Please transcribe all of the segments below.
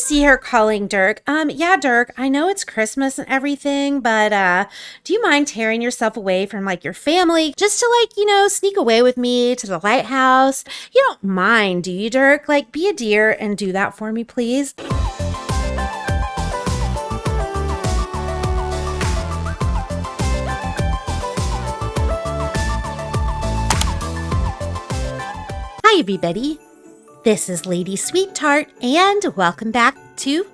see her calling Dirk. Yeah, Dirk, I know it's Christmas and everything, but do you mind tearing yourself away from like your family just to like, sneak away with me to the lighthouse? You don't mind, do you, Dirk? Like, be a dear and do that for me, please. Hi, everybody. This is Lady Sweetheart, and welcome back to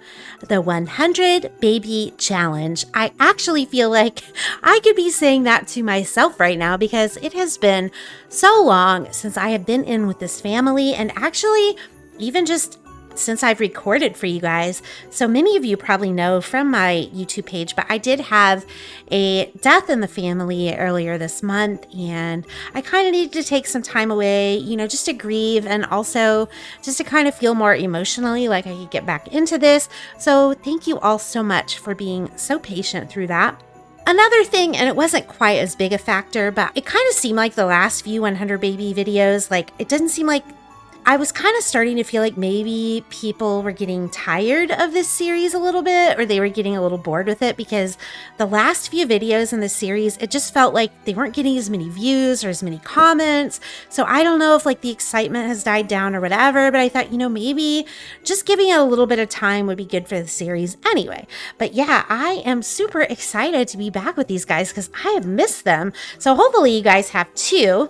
the 100 Baby Challenge. I actually feel like I could be saying that to myself right now because it has been so long since I have been in with this family, and actually even just since I've recorded for you guys. So many of you probably know from my YouTube page, but I did have a death in the family earlier this month, and I kind of needed to take some time away, just to grieve and also just to kind of feel more emotionally like I could get back into this. So thank you all so much for being so patient through that. Another thing, and it wasn't quite as big a factor, but it kind of seemed like the last few 100 baby videos, like it didn't seem like I was kind of starting to feel like maybe people were getting tired of this series a little bit, or they were getting a little bored with it, because the last few videos in the series, it just felt like they weren't getting as many views or as many comments. So I don't know if like the excitement has died down or whatever, but I thought, maybe just giving it a little bit of time would be good for the series anyway. But yeah, I am super excited to be back with these guys because I have missed them. So hopefully you guys have too.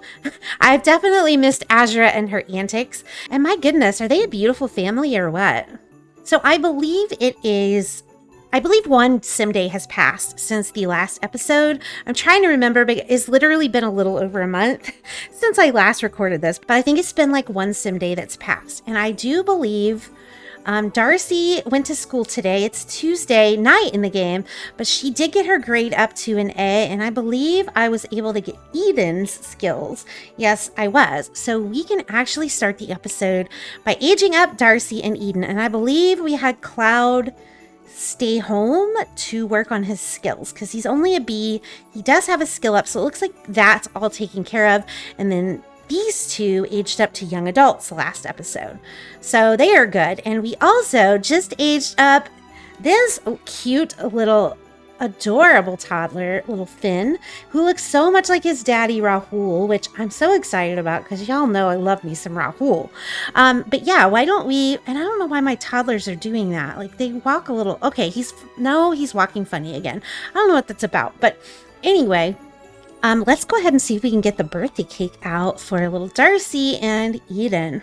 I've definitely missed Azura and her antics. And my goodness, are they a beautiful family or what? So I believe one sim day has passed since the last episode. I'm trying to remember, but it's literally been a little over a month since I last recorded this. But I think it's been like one sim day that's passed. And I do believe Darcy went to school today. It's Tuesday night in the game, but she did get her grade up to an A, and I believe I was able to get Eden's skills. Yes, I was. So we can actually start the episode by aging up Darcy and Eden, and I believe we had Cloud stay home to work on his skills because he's only a B. He does have a skill up, so it looks like that's all taken care of, and then these two aged up to young adults the last episode. So they are good. And we also just aged up this cute little adorable toddler, little Finn, who looks so much like his daddy Rahul, which I'm so excited about because y'all know I love me some Rahul. But yeah, why don't we, and I don't know why my toddlers are doing that. Like they walk a little, okay, he's walking funny again. I don't know what that's about, but anyway, let's go ahead and see if we can get the birthday cake out for little Darcy and Eden.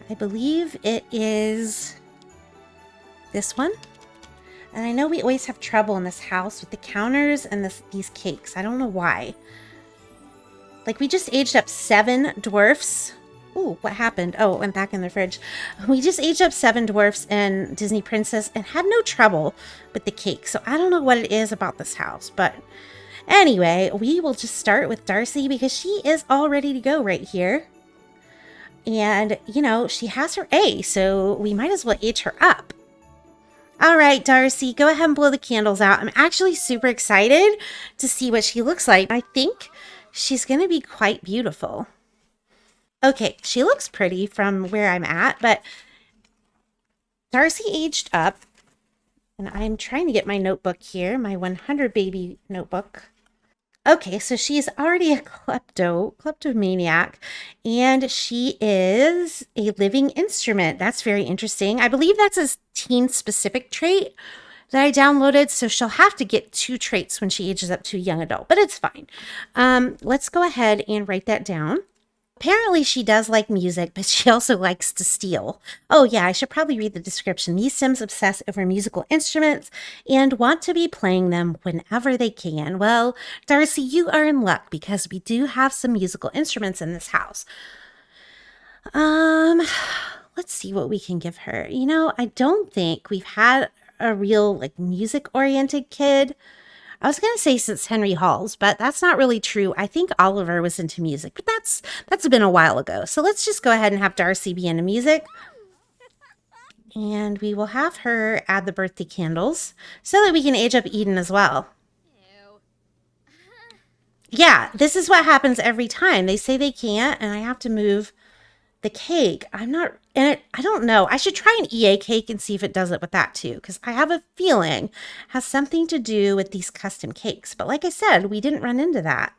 I believe it is this one. And I know we always have trouble in this house with the counters and these cakes. I don't know why. Like we just aged up 7 dwarfs. Ooh, what happened? Oh, it went back in the fridge. We just aged up 7 dwarfs and Disney Princess and had no trouble with the cake. So I don't know what it is about this house, but anyway, we will just start with Darcy because she is all ready to go right here. And, she has her A, so we might as well age her up. All right, Darcy, go ahead and blow the candles out. I'm actually super excited to see what she looks like. I think she's going to be quite beautiful. Okay, she looks pretty from where I'm at, but Darcy aged up. And I'm trying to get my notebook here, my 100 baby notebook. Okay, so she's already a kleptomaniac, and she is a living instrument. That's very interesting. I believe that's a teen-specific trait that I downloaded, so she'll have to get 2 traits when she ages up to a young adult, but it's fine. Let's go ahead and write that down. Apparently she does like music, but she also likes to steal. Oh yeah, I should probably read the description. These Sims obsess over musical instruments and want to be playing them whenever they can. Well, Darcy, you are in luck because we do have some musical instruments in this house. Let's see what we can give her. I don't think we've had a real music-oriented kid. I was going to say since Henry Hall's, but that's not really true. I think Oliver was into music, but that's been a while ago. So let's just go ahead and have Darcy be into music. And we will have her add the birthday candles so that we can age up Eden as well. Yeah, this is what happens every time. They say they can't, and I have to move the cake. And I don't know. I should try an EA cake and see if it does it with that too, because I have a feeling it has something to do with these custom cakes. But like I said, we didn't run into that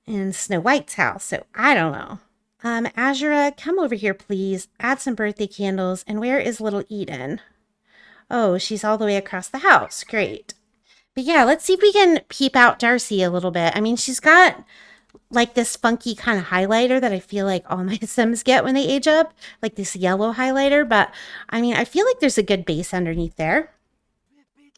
in Snow White's house, so I don't know. Azura, come over here, please. Add some birthday candles. And where is little Eden? Oh, she's all the way across the house. Great. But yeah, let's see if we can peep out Darcy a little bit. I mean, she's got like this funky kind of highlighter that I feel like all my Sims get when they age up, like this yellow highlighter. But I mean, I feel like there's a good base underneath there.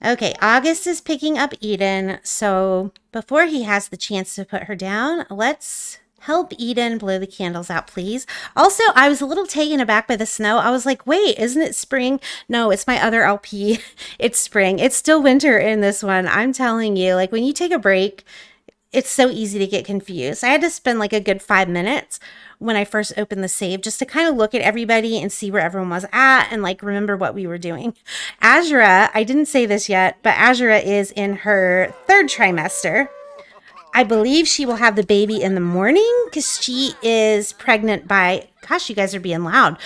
Okay, August is picking up Eden. So before he has the chance to put her down, let's help Eden blow the candles out, please. Also, I was a little taken aback by the snow. I was like, wait, isn't it spring? No, it's my other LP. It's spring. It's still winter in this one. I'm telling you, like when you take a break, it's so easy to get confused. I had to spend like a good 5 minutes when I first opened the save just to kind of look at everybody and see where everyone was at and like remember what we were doing. Azura, I didn't say this yet, but Azura is in her 3rd trimester. I believe she will have the baby in the morning because she is pregnant by, gosh, you guys are being loud.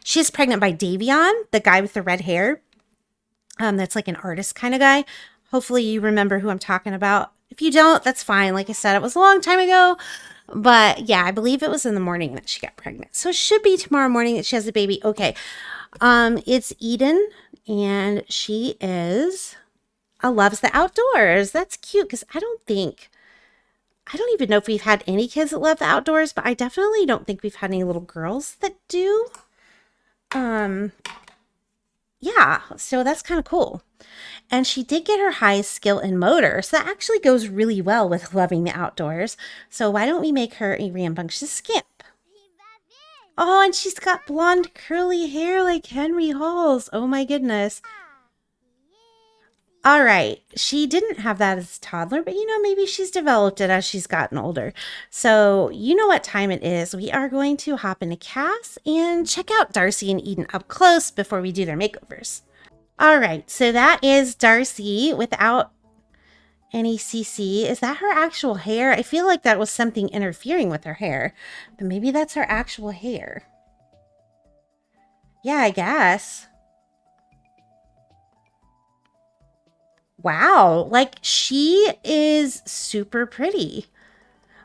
She is pregnant by Davion, the guy with the red hair. That's like an artist kind of guy. Hopefully you remember who I'm talking about. If you don't, that's fine. Like I said, it was a long time ago. But yeah, I believe it was in the morning that she got pregnant. So it should be tomorrow morning that she has a baby. Okay. It's Eden and she loves the outdoors. That's cute because I don't even know if we've had any kids that love the outdoors, but I definitely don't think we've had any little girls that do. Yeah, so that's kind of cool. And she did get her highest skill in motor, so that actually goes really well with loving the outdoors. So why don't we make her a rambunctious skimp? Oh, and she's got blonde curly hair like Henry Hall's. Oh my goodness. All right, she didn't have that as a toddler, but maybe she's developed it as she's gotten older. So you know what time it is. We are going to hop into Cass and check out Darcy and Eden up close before we do their makeovers. All right, so that is Darcy without any CC. Is that her actual hair? I feel like that was something interfering with her hair, but maybe that's her actual hair. Yeah, I guess. Wow, like she is super pretty.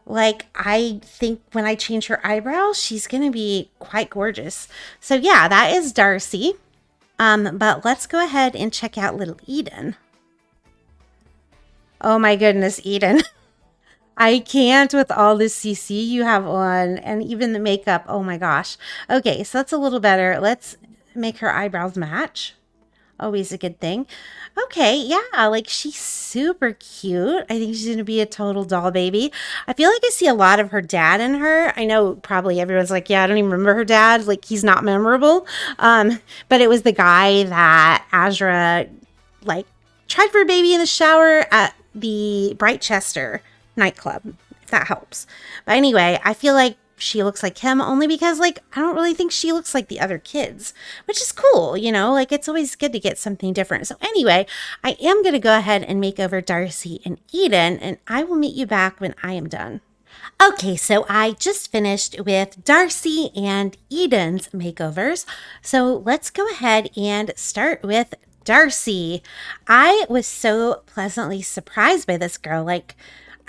Like I think when I change her eyebrows, she's gonna be quite gorgeous. So yeah, that is Darcy. But let's go ahead and check out little Eden. Oh my goodness, Eden. I can't with all this CC you have on and even the makeup. Oh my gosh. Okay, so that's a little better. Let's make her eyebrows match. Always a good thing. Okay, yeah, like she's super cute. I think she's going to be a total doll baby. I feel like I see a lot of her dad in her. I know probably everyone's like, yeah, I don't even remember her dad. Like he's not memorable. But it was the guy that Azura like tried for a baby in the shower at the Brightchester nightclub, if that helps. But anyway, I feel like she looks like him only because like I don't really think she looks like the other kids, which is cool, like it's always good to get something different. So anyway, I am going to go ahead and make over Darcy and Eden, and I will meet you back when I am done. Okay, so I just finished with Darcy and Eden's makeovers. So let's go ahead and start with Darcy. I was so pleasantly surprised by this girl.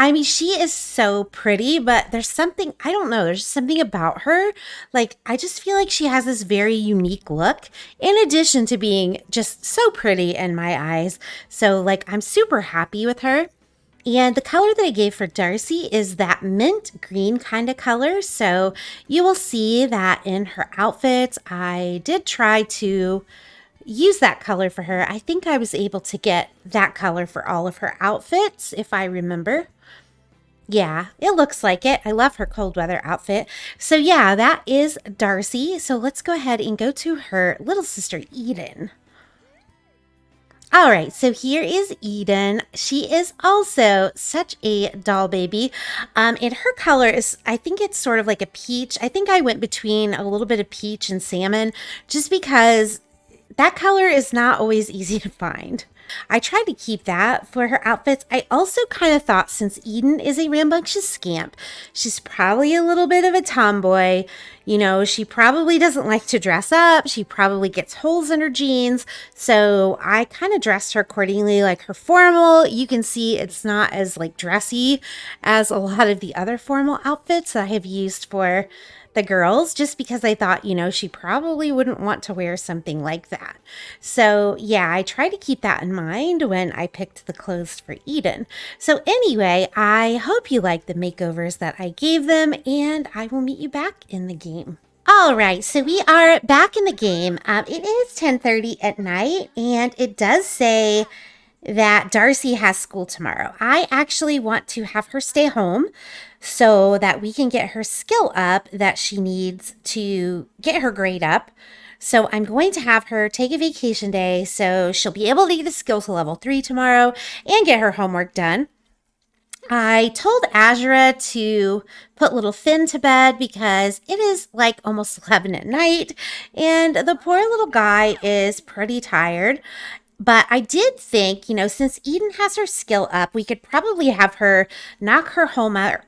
I mean, she is so pretty, but there's something, I don't know, there's something about her. Like, I just feel like she has this very unique look, in addition to being just so pretty in my eyes. So, like, I'm super happy with her. And the color that I gave for Darcy is that mint green kind of color. So you will see that in her outfits, I did try to use that color for her. I think I was able to get that color for all of her outfits, if I remember. Yeah, it looks like it. I love her cold weather outfit. So yeah, that is Darcy. So let's go ahead and go to her little sister, Eden. All right, so here is Eden. She is also such a doll baby. And her color is, I think it's sort of like a peach. I think I went between a little bit of peach and salmon just because that color is not always easy to find. I tried to keep that for her outfits. I also kind of thought since Eden is a rambunctious scamp, she's probably a little bit of a tomboy. You know, she probably doesn't like to dress up. She probably gets holes in her jeans. So I kind of dressed her accordingly, like her formal. You can see it's not as like dressy as a lot of the other formal outfits that I have used for the girls, just because I thought, you know, she probably wouldn't want to wear something like that. So yeah, I try to keep that in mind when I picked the clothes for Eden. So anyway, I hope you like the makeovers that I gave them, and I will meet you back in the game. All right, so we are back in the game. It is 10:30 at night, and it does say that Darcy has school tomorrow. I actually want to have her stay home so that we can get her skill up that she needs to get her grade up. So I'm going to have her take a vacation day so she'll be able to get a skill to level 3 tomorrow and get her homework done. I told Azura to put little Finn to bed because it is like almost 11 at night and the poor little guy is pretty tired. But I did think, you know, since Eden has her skill up, we could probably have her knock her homework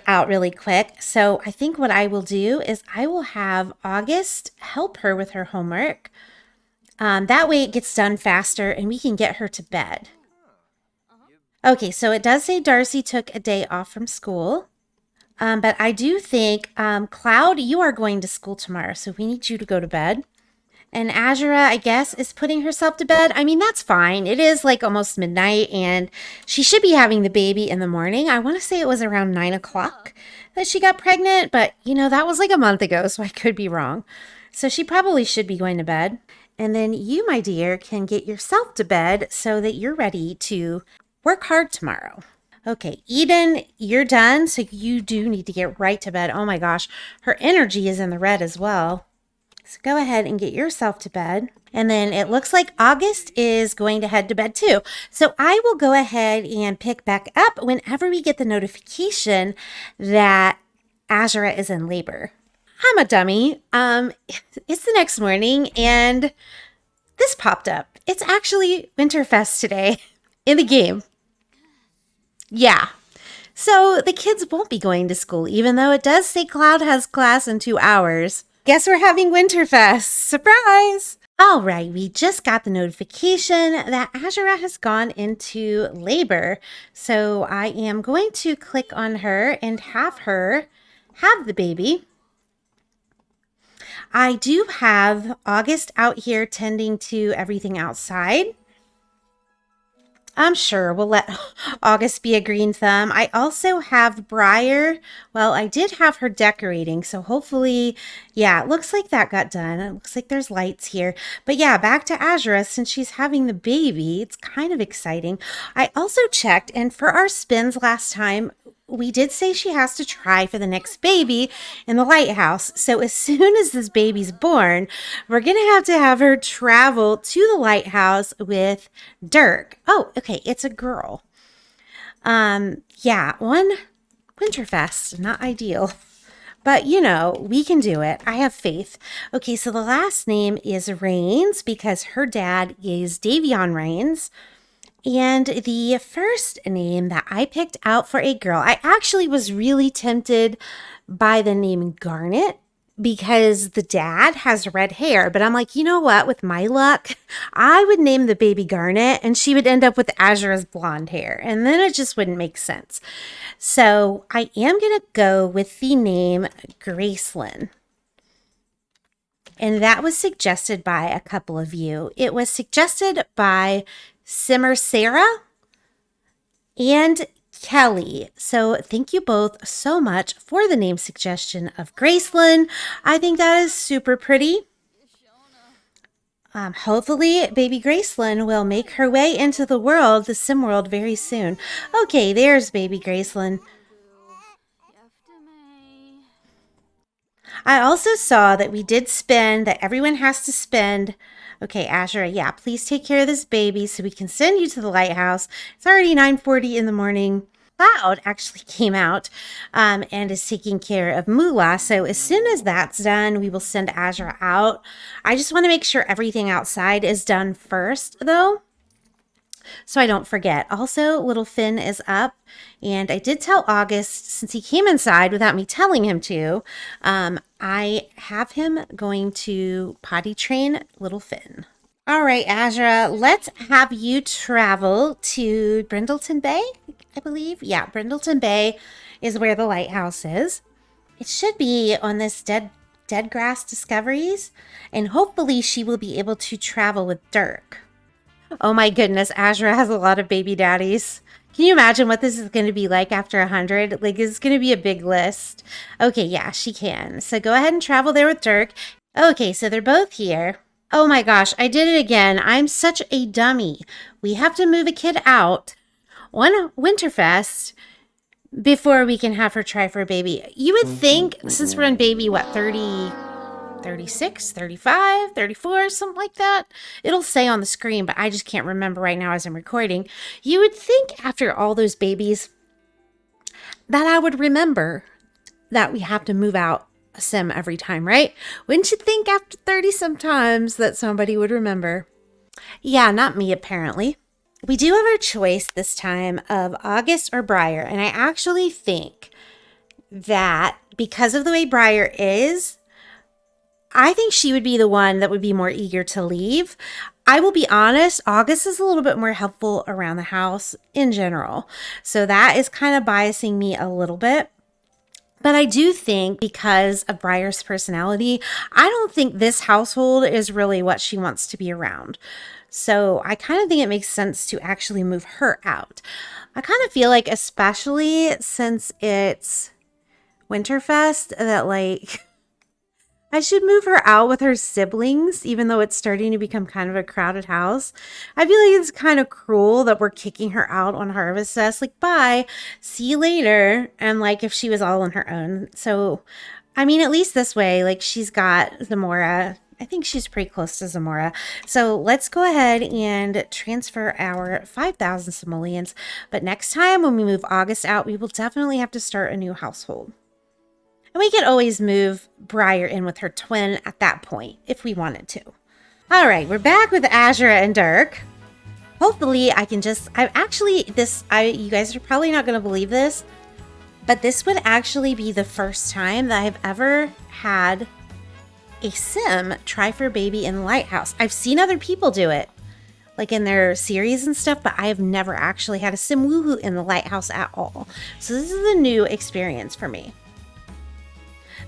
out really quick. So I think what I will do is I will have August help her with her homework. That way it gets done faster and we can get her to bed. Okay, so it does say Darcy took a day off from school. But I do think, Cloud, you are going to school tomorrow, so we need you to go to bed. And Azura, I guess, is putting herself to bed. I mean, that's fine. It is like almost midnight, and she should be having the baby in the morning. I want to say it was around 9 o'clock that she got pregnant, but, you know, that was like a month ago, so I could be wrong. So she probably should be going to bed. And then you, my dear, can get yourself to bed so that you're ready to work hard tomorrow. Okay, Eden, you're done, so you do need to get right to bed. Oh my gosh, her energy is in the red as well. So go ahead and get yourself to bed. And then it looks like August is going to head to bed too. So I will go ahead and pick back up whenever we get the notification that Azura is in labor. I'm a dummy. It's the next morning and this popped up. It's actually Winterfest today in the game. Yeah. So the kids won't be going to school, even though it does say Cloud has class in 2 hours. Guess we're having Winterfest. Surprise! All right, we just got the notification that Azura has gone into labor. So I am going to click on her and have her have the baby. I do have August out here tending to everything outside. I'm sure we'll let August be a green thumb. I also have Briar. Well, I did have her decorating, so hopefully, yeah, it looks like that got done. It looks like there's lights here. But yeah, back to Azura, since she's having the baby, it's kind of exciting. I also checked, and for our spins last time, we did say she has to try for the next baby in the lighthouse. So as soon as this baby's born, we're going to have her travel to the lighthouse with Dirk. Oh, okay. It's a girl. Yeah, one Winterfest, not ideal. But, you know, we can do it. I have faith. Okay, so the last name is Rains because her dad is Davion Rains. And the first name that I picked out for a girl, I actually was really tempted by the name Garnet because the dad has red hair. But I'm like, you know what? With my luck, I would name the baby Garnet and she would end up with Azura's blonde hair. And then it just wouldn't make sense. So I am going to go with the name Gracelyn. And that was suggested by a couple of you. It was suggested by Simmer Sarah and Kelly. So thank you both so much for the name suggestion of Gracelyn. I think that is super pretty. Hopefully baby Gracelyn will make her way into the world, the sim world, very soon. Okay, there's baby Gracelyn. I also saw that we did spend, that everyone has to spend. Okay, Azura, yeah, please take care of this baby so we can send you to the lighthouse. It's already 9:40 in the morning. Cloud actually came out and is taking care of Moolah. So as soon as that's done, we will send Azura out. I just want to make sure everything outside is done first, though, so I don't forget. Also, little Finn is up, and I did tell August, since he came inside without me telling him to, I have him going to potty train little Finn. All right, Azura, let's have you travel to Brindleton Bay, I believe. Yeah, Brindleton Bay is where the lighthouse is. It should be on this dead grass discoveries, and hopefully she will be able to travel with Dirk. Oh my goodness, Azura has a lot of baby daddies. Can you imagine what this is going to be like after 100? Like, it's going to be a big list. Okay, yeah, she can. So go ahead and travel there with Dirk. Okay, so they're both here. Oh my gosh, I did it again. I'm such a dummy. We have to move a kid out on Winterfest before we can have her try for a baby. You would think, since we're on baby, what, 30, 36, 35, 34, something like that? It'll say on the screen, but I just can't remember right now as I'm recording. You would think after all those babies that I would remember that we have to move out a sim every time, right? Wouldn't you think after 30 sometimes that somebody would remember? Yeah, not me, apparently. We do have our choice this time of August or Briar, and I actually think that because of the way Briar is, I think she would be the one that would be more eager to leave. I will be honest, August is a little bit more helpful around the house in general, so that is kind of biasing me a little bit. But I do think because of Briar's personality, I don't think this household is really what she wants to be around. So I kind of think it makes sense to actually move her out. I kind of feel like, especially since it's Winterfest, that like I should move her out with her siblings, even though it's starting to become kind of a crowded house. I feel like it's kind of cruel that we're kicking her out on Harvest Fest. Like, bye, see you later. And like, if she was all on her own. So, I mean, at least this way, like, she's got Zamora. I think she's pretty close to Zamora. So let's go ahead and transfer our 5,000 simoleons. But next time when we move August out, we will definitely have to start a new household. And we could always move Briar in with her twin at that point, if we wanted to. All right, we're back with Azura and Dirk. Hopefully I can just, you guys are probably not going to believe this, but this would actually be the first time that I've ever had a sim try for a baby in the lighthouse. I've seen other people do it, like in their series and stuff, but I have never actually had a sim woohoo in the lighthouse at all. So this is a new experience for me.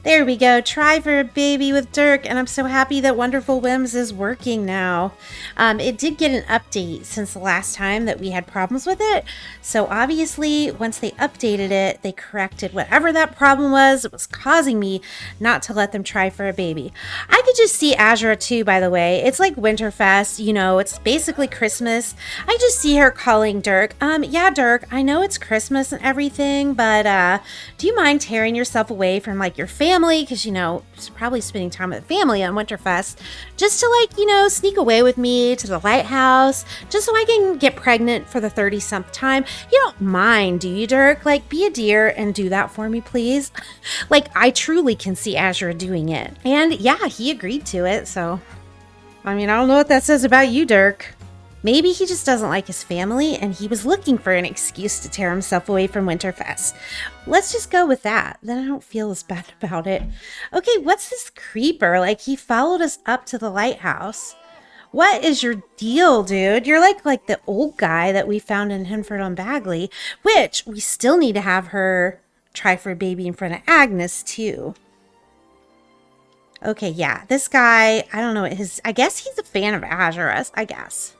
There we go. Try for a baby with Dirk, and I'm so happy that Wonderful Whims is working now. It did get an update since the last time that we had problems with it. So obviously, once they updated it, they corrected whatever that problem was. It was causing me not to let them try for a baby. I could just see Azura too, by the way. It's like Winterfest, you know, it's basically Christmas. I just see her calling Dirk. Yeah, Dirk, I know it's Christmas and everything, but do you mind tearing yourself away from like your family? Because, you know, probably spending time with family on Winterfest, just to like, you know, sneak away with me to the lighthouse, just so I can get pregnant for the 30-something time. You don't mind, do you, Dirk? Like, be a dear and do that for me, please. Like, I truly can see Azura doing it. And yeah, he agreed to it, so I mean, I don't know what that says about you, Dirk. Maybe he just doesn't like his family and he was looking for an excuse to tear himself away from Winterfest. Let's just go with that. Then I don't feel as bad about it. Okay, what's this creeper? Like, he followed us up to the lighthouse. What is your deal, dude? You're like the old guy that we found in Henford-on-Bagley, which we still need to have her try for a baby in front of Agnes, too. Okay, yeah, this guy, I don't know what I guess he's a fan of Azura's, I guess.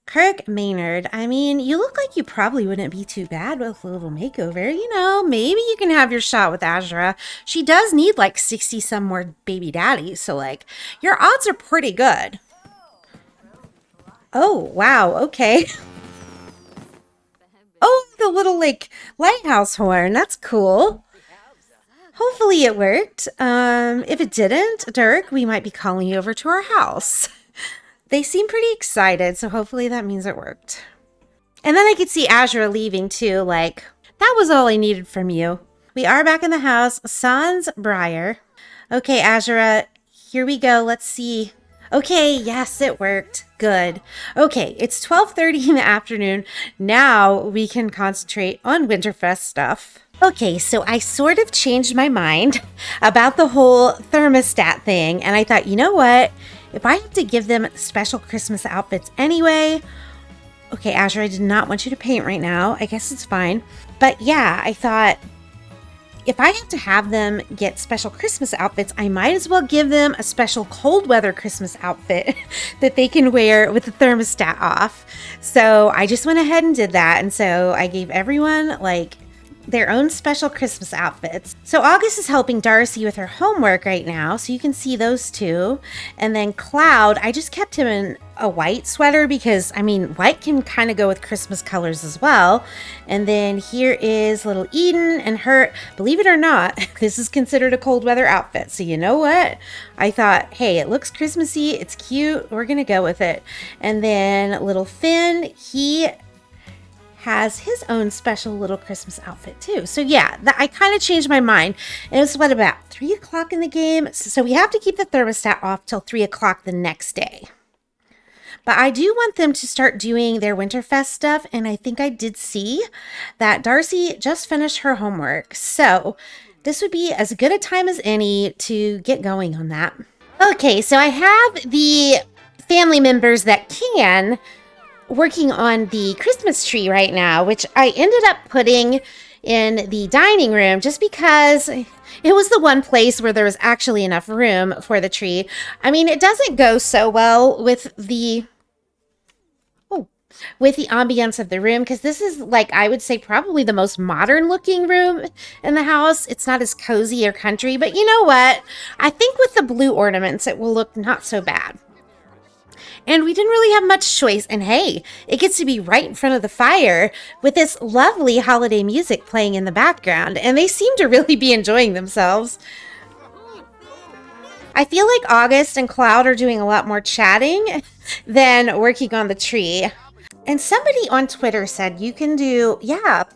Kirk Maynard, I mean, you look like you probably wouldn't be too bad with a little makeover. You know, maybe you can have your shot with Azura. She does need like 60 some more baby daddies, so like, your odds are pretty good. Oh, wow, okay. Oh, the little like lighthouse horn, that's cool. Hopefully it worked. If it didn't, Dirk, we might be calling you over to our house. They seem pretty excited, so hopefully that means it worked. And then I could see Azura leaving too, like, that was all I needed from you. We are back in the house. Sans Briar. Okay, Azura, here we go. Let's see. Okay, yes, it worked. Good. Okay, it's 12:30 in the afternoon. Now we can concentrate on Winterfest stuff. Okay, so I sort of changed my mind about the whole thermostat thing, and I thought, you know what? If I have to give them special Christmas outfits anyway... Okay, Azura, I did not want you to paint right now. I guess it's fine. But yeah, I thought if I have to have them get special Christmas outfits, I might as well give them a special cold weather Christmas outfit that they can wear with the thermostat off. So I just went ahead and did that. And so I gave everyone like their own special Christmas outfits. So August is helping Darcy with her homework right now, so you can see those two. And then Cloud, I just kept him in a white sweater because, I mean, white can kind of go with Christmas colors as well. And then here is little Eden and her, believe it or not, this is considered a cold weather outfit. So you know what? I thought, hey, it looks Christmassy, it's cute, we're gonna go with it. And then little Finn, he has his own special little Christmas outfit too. So yeah, I kind of changed my mind. It was what, about 3 o'clock in the game? So we have to keep the thermostat off till 3 o'clock the next day. But I do want them to start doing their Winterfest stuff. And I think I did see that Darcy just finished her homework. So this would be as good a time as any to get going on that. Okay, so I have the family members that can working on the Christmas tree right now, which I ended up putting in the dining room just because it was the one place where there was actually enough room for the tree. I mean, it doesn't go so well with the ambience of the room, because this is, like, I would say probably the most modern looking room in the house. It's not as cozy or country, but you know what? I think with the blue ornaments, it will look not so bad. And we didn't really have much choice. And hey, it gets to be right in front of the fire with this lovely holiday music playing in the background. And they seem to really be enjoying themselves. I feel like August and Cloud are doing a lot more chatting than working on the tree. And somebody on Twitter said you can do,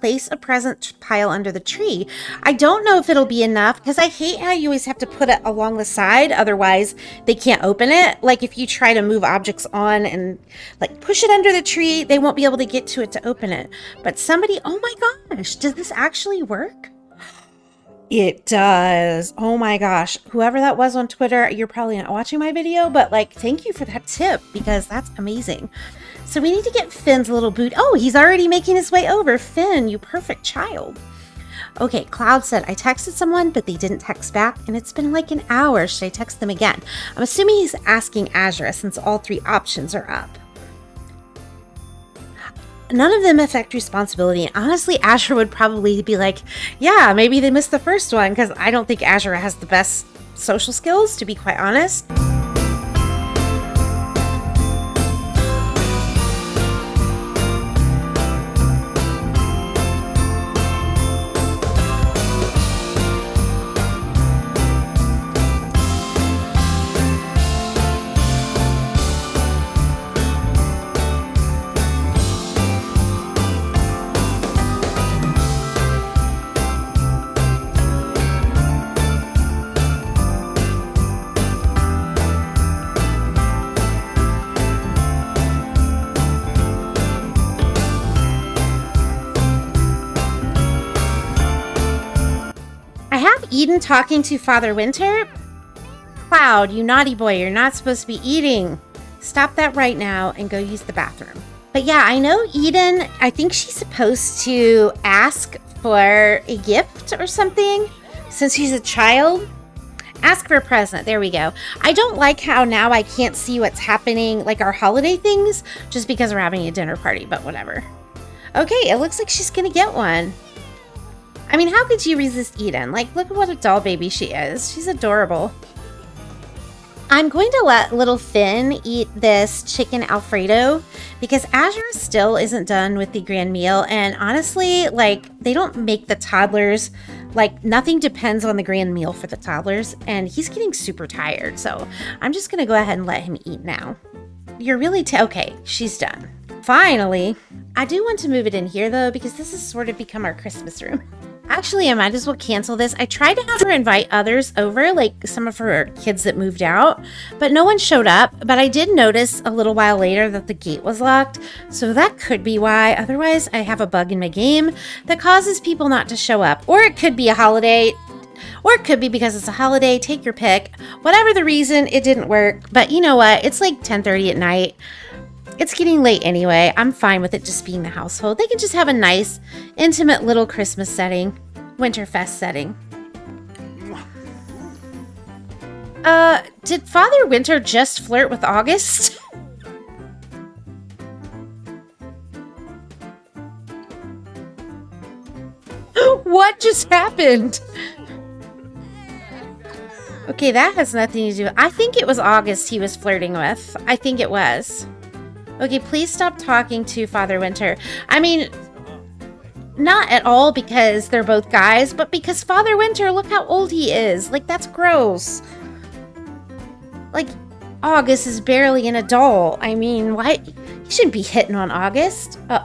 place a present pile under the tree. I don't know if it'll be enough because I hate how you always have to put it along the side. Otherwise, they can't open it. Like if you try to move objects on and like push it under the tree, they won't be able to get to it to open it. But somebody, oh my gosh, does this actually work? It does. Oh my gosh. Whoever that was on Twitter, you're probably not watching my video, but like, thank you for that tip because that's amazing. So we need to get Finn's little boot. Oh, he's already making his way over. Finn, you perfect child. Okay, Cloud said, I texted someone, but they didn't text back, and it's been like an hour. Should I text them again? I'm assuming he's asking Azura since all 3 options are up. None of them affect responsibility. Honestly, Azura would probably be like, yeah, maybe they missed the first one, because I don't think Azura has the best social skills, to be quite honest. Eden talking to Father Winter. Cloud, you naughty boy, you're not supposed to be eating. Stop that right now and go use the bathroom. But yeah, I know Eden, I think she's supposed to ask for a gift or something since she's a child. Ask for a present. There we go. I don't like how now I can't see what's happening, like our holiday things, just because we're having a dinner party, but whatever. Okay, it looks like she's gonna get one. I mean, how could you resist Eden? Like, look at what a doll baby she is. She's adorable. I'm going to let little Finn eat this chicken Alfredo because Azura still isn't done with the grand meal. And honestly, like, they don't make the toddlers, like, nothing depends on the grand meal for the toddlers. And he's getting super tired. So I'm just going to go ahead and let him eat now. You're really okay, she's done. Finally. I do want to move it in here though, because this has sort of become our Christmas room. Actually, I might as well cancel this. I tried to have her invite others over, like some of her kids that moved out, but no one showed up. But I did notice a little while later that the gate was locked, so that could be why. Otherwise, I have a bug in my game that causes people not to show up. Or it could be a holiday, or it could be because it's a holiday. Take your pick. Whatever the reason, it didn't work. But you know what? It's like 10:30 at night. It's getting late anyway. I'm fine with it just being the household. They can just have a nice, intimate little Christmas setting. Winterfest setting. Did Father Winter just flirt with August? What just happened? Okay, that has nothing to do. I think it was August he was flirting with. I think it was. Okay, please stop talking to Father Winter. I mean, not at all because they're both guys, but because Father Winter, look how old he is. Like, that's gross. Like, August is barely an adult. I mean, why? He shouldn't be hitting on August. Oh,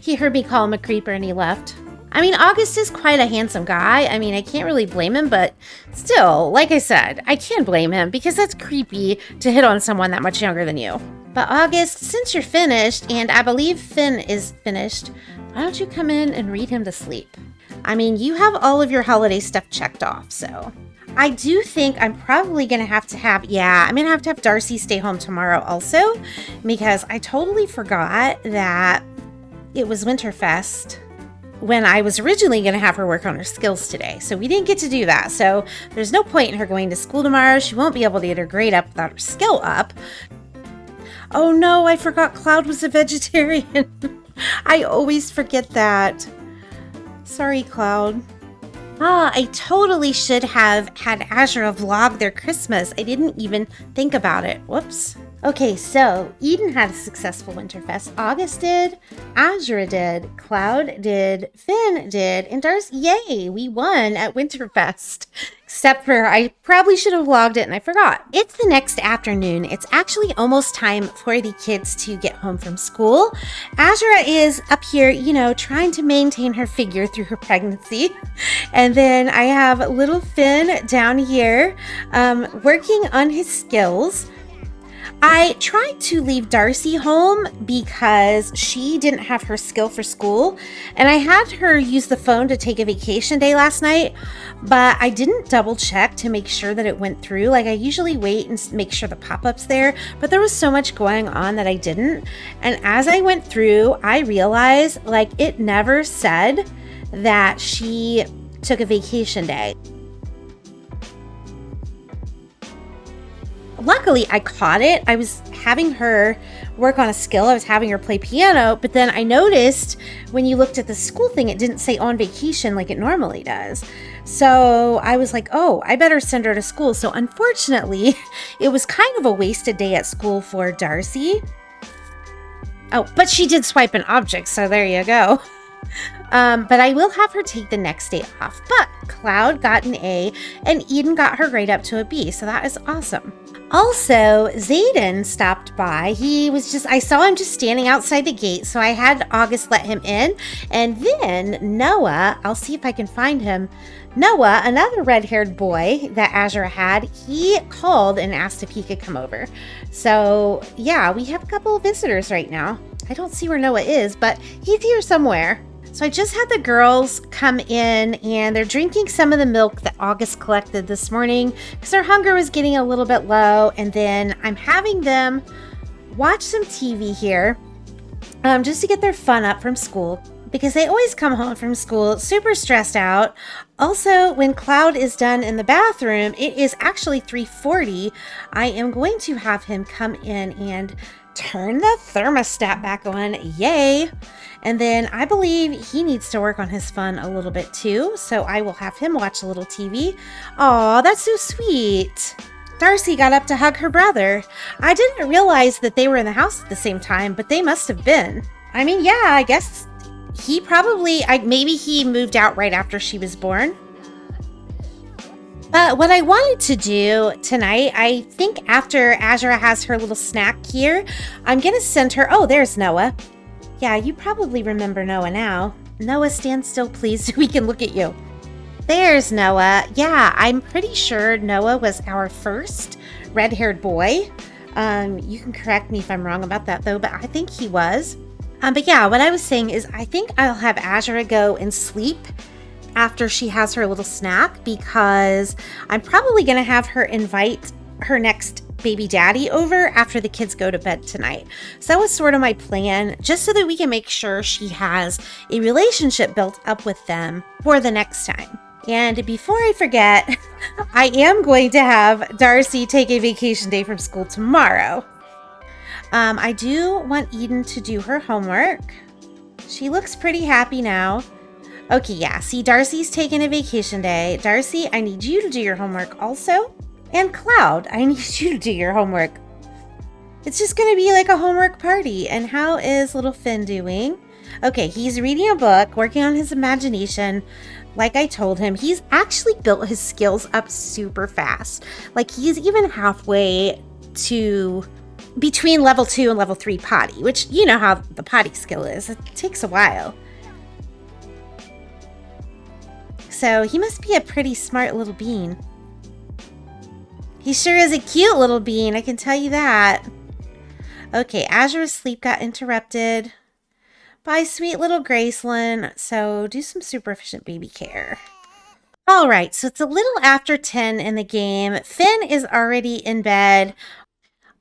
he heard me call him a creeper and he left. I mean, August is quite a handsome guy. I mean, I can't really blame him, but still, like I said, I can't blame him because that's creepy to hit on someone that much younger than you. But August, since you're finished, and I believe Finn is finished, why don't you come in and read him to sleep? I mean, you have all of your holiday stuff checked off, so. I do think I'm probably going to have Darcy stay home tomorrow also, because I totally forgot that it was Winterfest when I was originally going to have her work on her skills today. So we didn't get to do that. So there's no point in her going to school tomorrow. She won't be able to get her grade up without her skill up. Oh no, I forgot Cloud was a vegetarian. I always forget that. Sorry, Cloud. I totally should have had Azura vlog their Christmas. I didn't even think about it. Whoops. Okay, so Eden had a successful Winterfest. August did, Azura did, Cloud did, Finn did, and Darcy, yay, we won at Winterfest. Except for I probably should have vlogged it and I forgot. It's the next afternoon. It's actually almost time for the kids to get home from school. Azura is up here, you know, trying to maintain her figure through her pregnancy. And then I have little Finn down here working on his skills. I tried to leave Darcy home because she didn't have her skill for school, and I had her use the phone to take a vacation day last night, but I didn't double check to make sure that it went through. Like, I usually wait and make sure the pop-up's there, but there was so much going on that I didn't. And as I went through, I realized, like, it never said that she took a vacation day. Luckily, I caught it. I was having her work on a skill. I was having her play piano, but then I noticed when you looked at the school thing, it didn't say on vacation like it normally does. So I was like, oh, I better send her to school. So unfortunately, it was kind of a wasted day at school for Darcy. Oh, but she did swipe an object, so there you go. But I will have her take the next day off. But Cloud got an A and Eden got her grade up to a B, so that is awesome. Also, Zayden stopped by. I saw him just standing outside the gate, so I had August let him in. And then Noah, I'll see if I can find him. Noah, another red-haired boy that Azura had, he called and asked if he could come over. So yeah, we have a couple of visitors right now. I don't see where Noah is, but he's here somewhere. So I just had the girls come in and they're drinking some of the milk that August collected this morning because their hunger was getting a little bit low. And then I'm having them watch some TV here just to get their fun up from school because they always come home from school super stressed out. Also, when Cloud is done in the bathroom, it is actually 3:40. I am going to have him come in and turn the thermostat back on. Yay! And then I believe he needs to work on his fun a little bit too. So I will have him watch a little TV. Aw, that's so sweet. Darcy got up to hug her brother. I didn't realize that they were in the house at the same time, but they must have been. I mean, yeah, I guess he probably, maybe he moved out right after she was born. But what I wanted to do tonight, I think after Azura has her little snack here, I'm going to send her... Oh, there's Noah. Yeah, you probably remember Noah now. Noah, stand still, please, so we can look at you. There's Noah. Yeah, I'm pretty sure Noah was our first red-haired boy. You can correct me if I'm wrong about that, though, but I think he was. But yeah, what I was saying is I think I'll have Azura go and sleep after she has her little snack, because I'm probably going to have her invite her next baby daddy over after the kids go to bed tonight. So that was sort of my plan, just so that we can make sure she has a relationship built up with them for the next time. And before I forget, I am going to have Darcy take a vacation day from school tomorrow. I do want Eden to do her homework. She looks pretty happy now. Okay, yeah, see, Darcy's taking a vacation day. Darcy, I need you to do your homework also. And Cloud, I need you to do your homework. It's just going to be like a homework party. And how is little Finn doing? Okay, he's reading a book, working on his imagination. Like I told him, he's actually built his skills up super fast. Like, he's even halfway to between level 2 and level 3 potty, which you know how the potty skill is. It takes a while. So he must be a pretty smart little bean. He sure is a cute little bean, I can tell you that. Okay, Azura's sleep got interrupted by sweet little Gracelyn, so do some super efficient baby care. All right, so it's a little after 10 in the game. Finn is already in bed.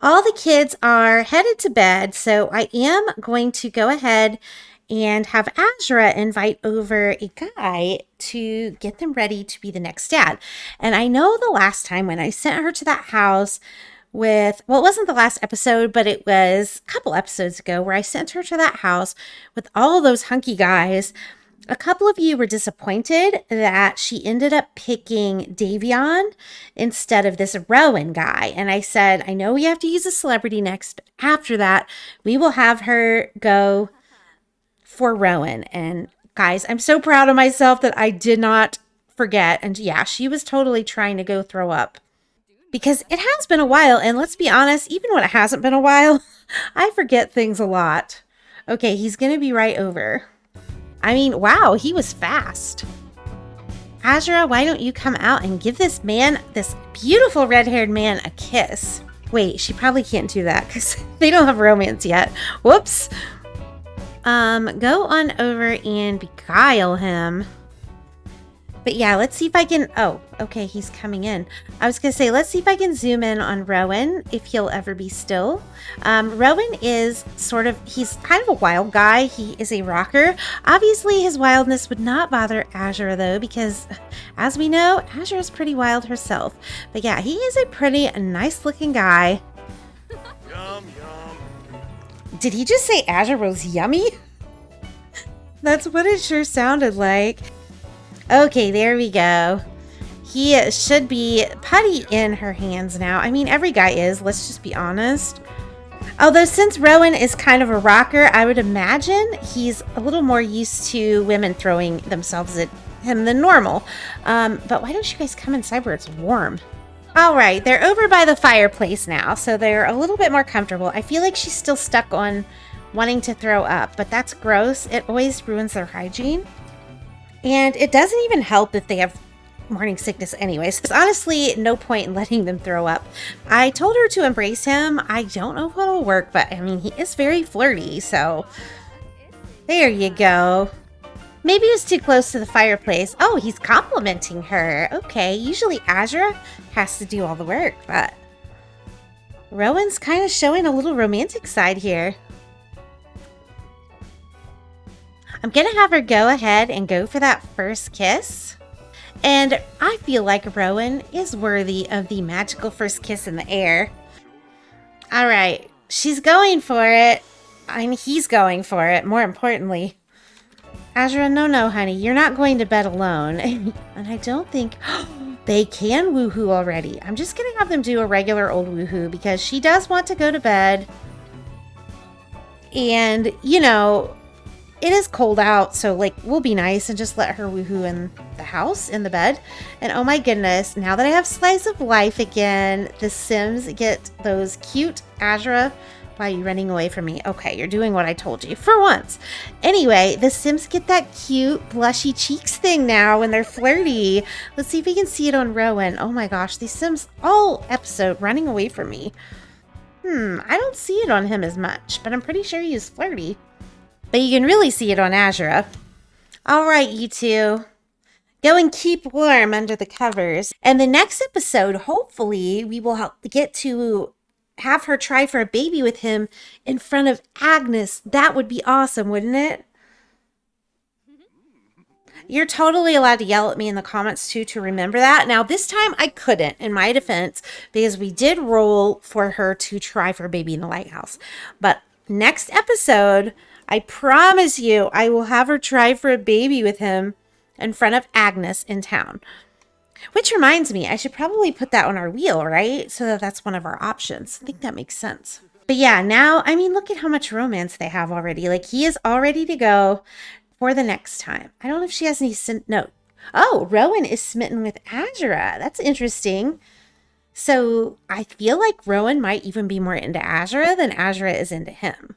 All the kids are headed to bed, so I am going to go ahead and have Azura invite over a guy to get them ready to be the next dad. And I know the last time when I sent her to that house with, well, it wasn't the last episode, but it was a couple episodes ago where I sent her to that house with all those hunky guys. A couple of you were disappointed that she ended up picking Davion instead of this Rowan guy. And I said, I know we have to use a celebrity next, but after that, we will have her go for Rowan. And guys, I'm so proud of myself that I did not forget. And yeah, she was totally trying to go throw up. Because it has been a while, and let's be honest, even when it hasn't been a while, I forget things a lot. Okay, he's going to be right over. I mean, wow, he was fast. Azura, why don't you come out and give this man, this beautiful red-haired man, a kiss? Wait, she probably can't do that because they don't have romance yet. Whoops. Go on over and beguile him. But yeah, let's see if I can... Oh, okay, he's coming in. I was going to say, let's see if I can zoom in on Rowan, if he'll ever be still. Rowan is sort of... He's kind of a wild guy. He is a rocker. Obviously, his wildness would not bother Azura, though, because, as we know, Azura is pretty wild herself. But yeah, he is a pretty nice-looking guy. Yum, yum. Did he just say Azura was yummy? That's what it sure sounded like. Okay, there we go. He should be putty in her hands now. I mean, every guy is, let's just be honest. Although since Rowan is kind of a rocker, I would imagine he's a little more used to women throwing themselves at him than normal. But why don't you guys come inside where it's warm? All right, they're over by the fireplace now, so they're a little bit more comfortable. I feel like she's still stuck on wanting to throw up, but that's gross. It always ruins their hygiene. And it doesn't even help if they have morning sickness anyways. There's honestly no point in letting them throw up. I told her to embrace him. I don't know if it'll work, but I mean, he is very flirty, so there you go. Maybe he was too close to the fireplace. Oh, he's complimenting her. Okay, usually Azura has to do all the work, but Rowan's kind of showing a little romantic side here. I'm going to have her go ahead and go for that first kiss. And I feel like Rowan is worthy of the magical first kiss in the air. All right, she's going for it. He's going for it, more importantly. Azura, no, honey, you're not going to bed alone. And I don't think they can woohoo already. I'm just going to have them do a regular old woohoo because she does want to go to bed. And, you know, it is cold out, so like we'll be nice and just let her woohoo in the house, in the bed. And oh my goodness, now that I have Slice of Life again, the Sims get those cute Azura. Why are you running away from me? Okay, you're doing what I told you for once. Anyway, the Sims get that cute blushy cheeks thing now when they're flirty. Let's see if we can see it on Rowan. Oh my gosh, these Sims all episode running away from me. I don't see it on him as much, but I'm pretty sure he's flirty. But you can really see it on Azura. All right, you two. Go and keep warm under the covers. And the next episode, hopefully, we will get to have her try for a baby with him in front of Agnes. That would be awesome, wouldn't it? You're totally allowed to yell at me in the comments too to remember that. Now, this time I couldn't, in my defense, because we did roll for her to try for a baby in the lighthouse. But next episode, I promise you, I will have her try for a baby with him in front of Agnes in town. Which reminds me, I should probably put that on our wheel, right? So that that's one of our options. I think that makes sense. But yeah, now, I mean, look at how much romance they have already. Like, he is all ready to go for the next time. I don't know if she has any... No. Oh, Rowan is smitten with Azura. That's interesting. So I feel like Rowan might even be more into Azura than Azura is into him.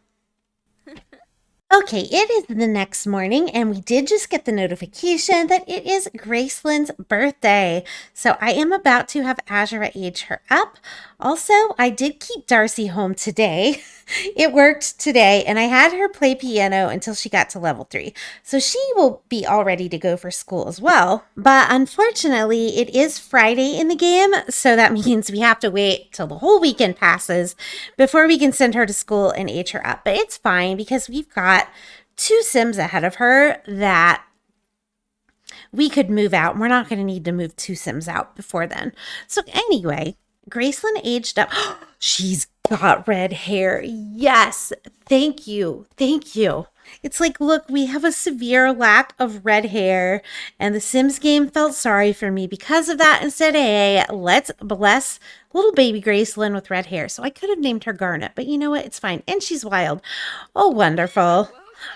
Okay, it is the next morning, and we did just get the notification that it is Graceland's birthday. So I am about to have Azura age her up. Also, I did keep Darcy home today. It worked today, and I had her play piano until she got to level 3. So she will be all ready to go for school as well. But unfortunately, it is Friday in the game, so that means we have to wait till the whole weekend passes before we can send her to school and age her up. But it's fine because we've got 2 Sims ahead of her that we could move out. We're not going to need to move 2 Sims out before then. So anyway, Graceland aged up. She's got red hair. Yes. Thank you. Thank you. It's like, look, we have a severe lack of red hair, and the Sims game felt sorry for me because of that and said, hey, let's bless little baby Graceland with red hair. So I could have named her Garnet, but you know what? It's fine. And she's wild. Oh, wonderful.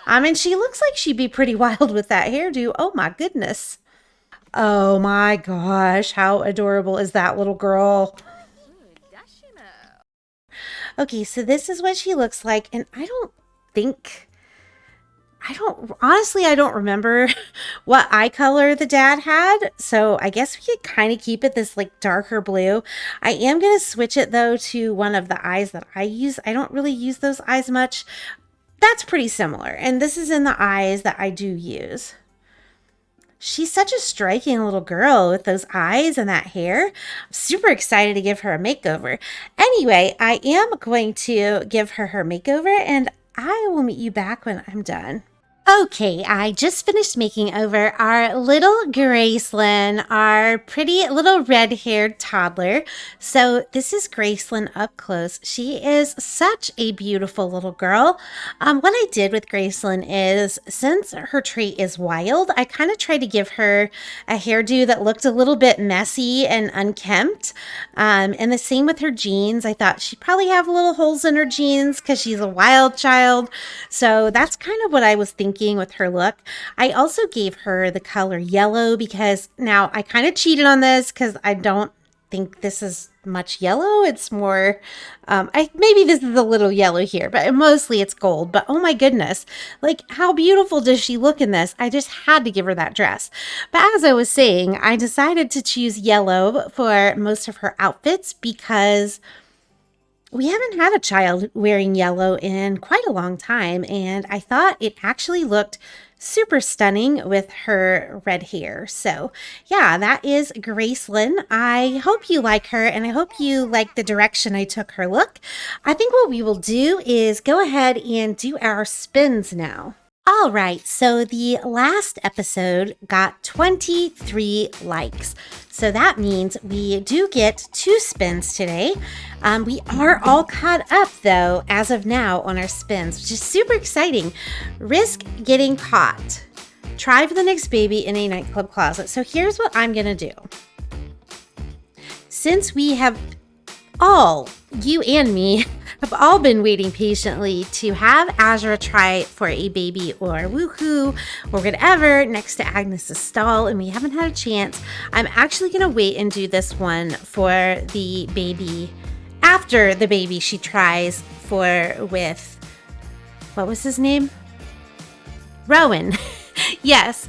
I mean, she looks like she'd be pretty wild with that hairdo. Oh my goodness. Oh my gosh. How adorable is that little girl? Okay, so this is what she looks like, and honestly, I don't remember what eye color the dad had, so I guess we could kind of keep it this like darker blue. I am going to switch it though to one of the eyes that I use. I don't really use those eyes much. That's pretty similar, and this is in the eyes that I do use. She's such a striking little girl with those eyes and that hair. I'm super excited to give her a makeover. Anyway, I am going to give her makeover, and I will meet you back when I'm done. Okay, I just finished making over our little Graceland, our pretty little red-haired toddler. So this is Graceland up close. She is such a beautiful little girl. What I did with Graceland is, since her trait is wild, I kind of tried to give her a hairdo that looked a little bit messy and unkempt. And the same with her jeans. I thought she'd probably have little holes in her jeans because she's a wild child. So that's kind of what I was thinking with her look. I also gave her the color yellow because now I kind of cheated on this because I don't think this is much yellow. It's more, maybe this is a little yellow here, but mostly it's gold. But oh my goodness, like how beautiful does she look in this? I just had to give her that dress. But as I was saying, I decided to choose yellow for most of her outfits because we haven't had a child wearing yellow in quite a long time, and I thought it actually looked super stunning with her red hair. So yeah, that is Graceland. I hope you like her, and I hope you like the direction I took her look. I think what we will do is go ahead and do our spins now. All right, so the last episode got 23 likes. So that means we do get 2 spins today. We are all caught up, though, as of now on our spins, which is super exciting. Risk getting caught. Try for the next baby in a nightclub closet. So here's what I'm going to do. Since we have you and me, have all been waiting patiently to have Azura try for a baby or woohoo or whatever next to Agnes's stall, and we haven't had a chance. I'm actually going to wait and do this one for the baby after the baby she tries for with, what was his name? Rowan. Yes.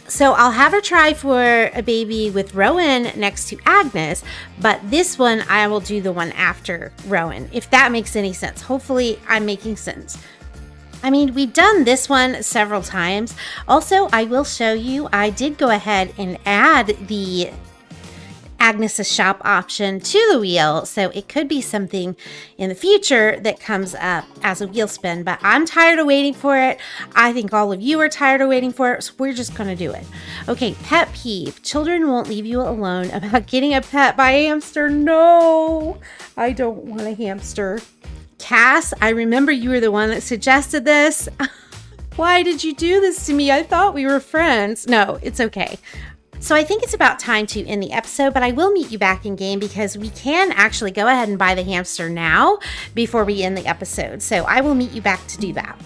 So I'll have her try for a baby with Rowan next to Agnes, but this one I will do the one after Rowan, if that makes any sense. Hopefully I'm making sense. I mean, we've done this one several times. Also, I will show you, I did go ahead and add the Agnes's shop option to the wheel, so it could be something in the future that comes up as a wheel spin, but I'm tired of waiting for it. I think all of you are tired of waiting for it, so we're just gonna do it. Okay, pet peeve. Children won't leave you alone about getting a pet by a hamster. No, I don't want a hamster. Cass, I remember you were the one that suggested this. Why did you do this to me? I thought we were friends. No, it's okay. So I think it's about time to end the episode, but I will meet you back in game because we can actually go ahead and buy the hamster now before we end the episode. So I will meet you back to do that.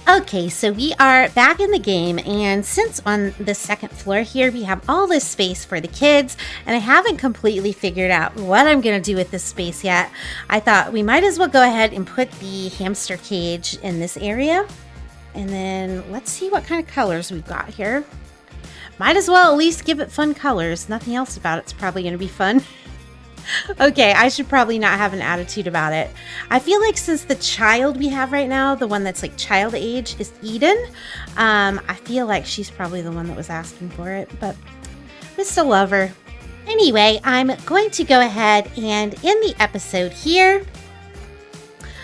Okay, so we are back in the game, and since on the second floor here we have all this space for the kids, and I haven't completely figured out what I'm going to do with this space yet, I thought we might as well go ahead and put the hamster cage in this area. And then let's see what kind of colors we've got here. Might as well at least give it fun colors. Nothing else about it's probably going to be fun. Okay, I should probably not have an attitude about it. I feel like since the child we have right now, the one that's like child age, is Eden, I feel like she's probably the one that was asking for it, but I still love her. Anyway, I'm going to go ahead and end the episode here.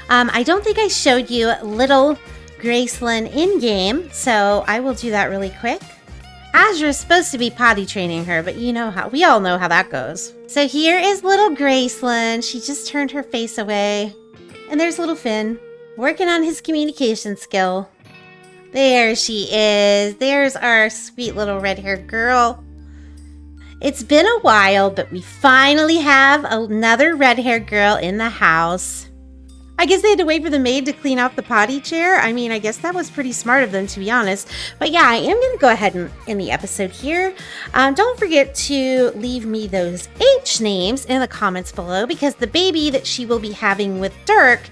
I don't think I showed you little Gracelyn in-game, so I will do that really quick. Azura is supposed to be potty training her, but you know how we all know how that goes. So here is little Gracelyn. She just turned her face away. And there's little Finn, working on his communication skill. There she is. There's our sweet little red-haired girl. It's been a while, but we finally have another red-haired girl in the house. I guess they had to wait for the maid to clean off the potty chair. I mean, I guess that was pretty smart of them, to be honest. But yeah, I am going to go ahead and end the episode here. Don't forget to leave me those H names in the comments below, because the baby that she will be having with Dirk,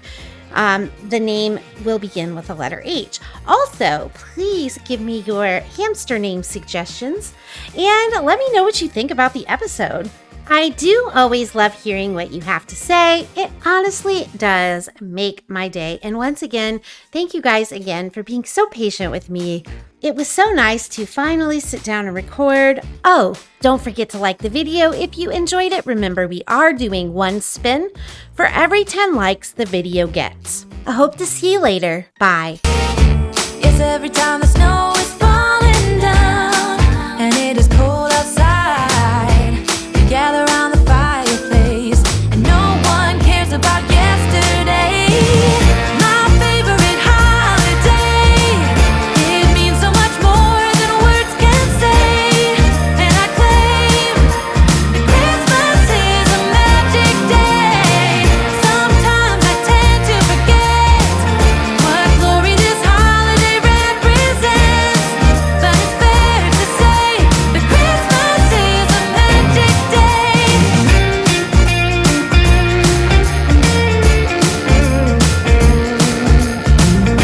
the name will begin with the letter H. Also, please give me your hamster name suggestions and let me know what you think about the episode. I do always love hearing what you have to say. It honestly does make my day. And once again, thank you guys again for being so patient with me. It was so nice to finally sit down and record. Oh, don't forget to like the video if you enjoyed it. Remember, we are doing one spin for every 10 likes the video gets. I hope to see you later. Bye. Yes, every time the snow